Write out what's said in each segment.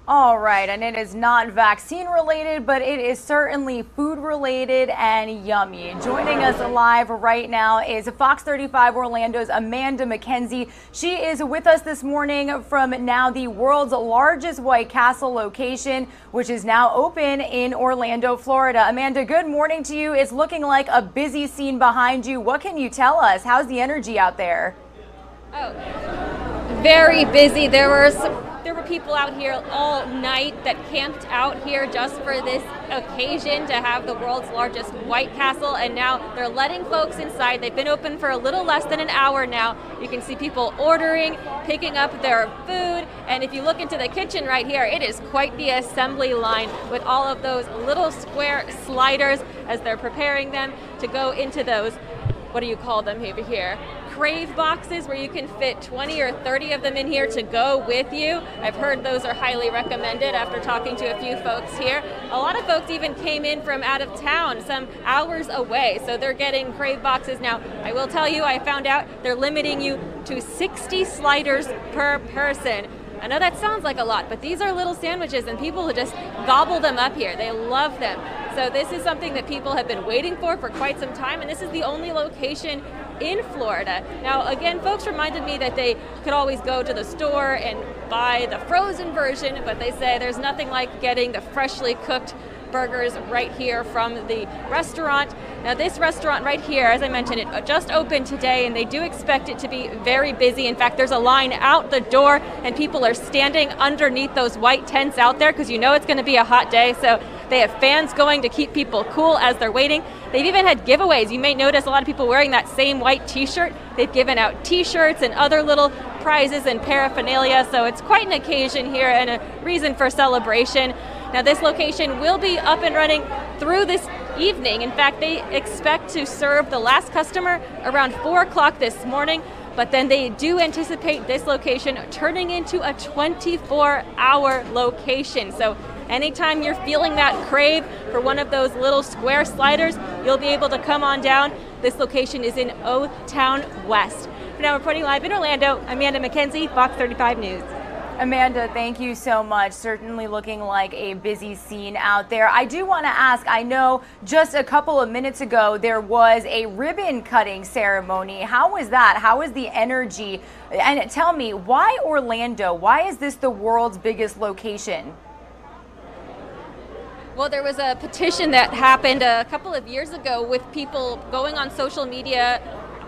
All right, and it is not vaccine related, but it is certainly food related and yummy. Joining us live right now is Fox 35 Orlando's Amanda McKenzie. She is with us this morning from now the world's largest White Castle location, which is now open in Orlando, Florida. Amanda, good morning to you. It's looking like a busy scene behind you. What can you tell us? How's the energy out there? Oh, very busy. There were people out here all night that camped out here just for this occasion to have the world's largest White Castle, and now they're letting folks inside. They've been open for a little less than an hour now. You can see people ordering, picking up their food, and if you look into the kitchen right here, it is quite the assembly line with all of those little square sliders as they're preparing them to go into those, what do you call them over here? Crave boxes, where you can fit 20 or 30 of them in here to go with you. I've heard those are highly recommended after talking to a few folks here. A lot of folks even came in from out of town, some hours away, so they're getting Crave boxes now. I will tell you, I found out they're limiting you to 60 sliders per person. I know that sounds like a lot, but these are little sandwiches and people who just gobble them up here. They love them. So this is something that people have been waiting for quite some time, and this is the only location in Florida. Now, again, folks reminded me that they could always go to the store and buy the frozen version, but they say there's nothing like getting the freshly cooked burgers right here from the restaurant. Now, this restaurant right here, as I mentioned, it just opened today, and they do expect it to be very busy. In fact, there's a line out the door, and people are standing underneath those white tents out there because you know it's going to be a hot day. So they have fans going to keep people cool as they're waiting. They've even had giveaways. You may notice a lot of people wearing that same white t-shirt. They've given out t-shirts and other little prizes and paraphernalia. So it's quite an occasion here and a reason for celebration. Now, this location will be up and running through this evening. In fact, they expect to serve the last customer around 4 o'clock this morning, but then they do anticipate this location turning into a 24-hour location. So anytime you're feeling that crave for one of those little square sliders, you'll be able to come on down. This location is in O-Town West. For now, reporting live in Orlando, Amanda McKenzie, Fox 35 News. Amanda, thank you so much. Certainly looking like a busy scene out there. I do want to ask, I know just a couple of minutes ago there was a ribbon cutting ceremony. How was that? How was the energy? And tell me, why Orlando? Why is this the world's biggest location? Well, there was a petition that happened a couple of years ago with people going on social media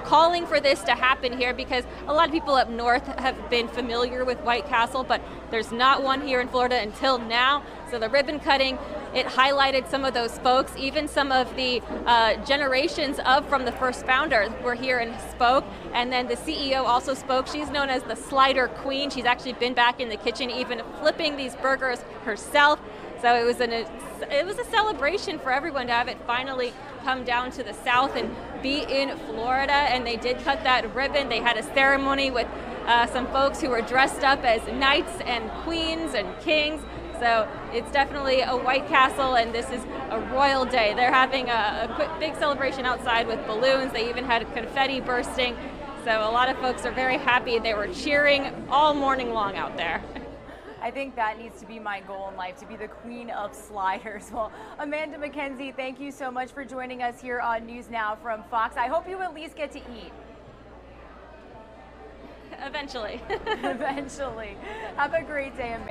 calling for this to happen here, because a lot of people up north have been familiar with White Castle, but there's not one here in Florida until now. So the ribbon cutting, it highlighted some of those folks, even some of the generations from the first founders were here and spoke. And then the CEO also spoke. She's known as the Slider Queen. She's actually been back in the kitchen, even flipping these burgers herself. So it was a celebration for everyone to have it finally come down to the South and be in Florida. And they did cut that ribbon. They had a ceremony with some folks who were dressed up as knights and queens and kings. So it's definitely a White Castle, and this is a royal day. They're having a big celebration outside with balloons. They even had confetti bursting. So a lot of folks are very happy. They were cheering all morning long out there. I think that needs to be my goal in life, to be the queen of sliders. Well, Amanda McKenzie, thank you so much for joining us here on News Now from Fox. I hope you at least get to eat. Eventually. Eventually. Have a great day, Amanda.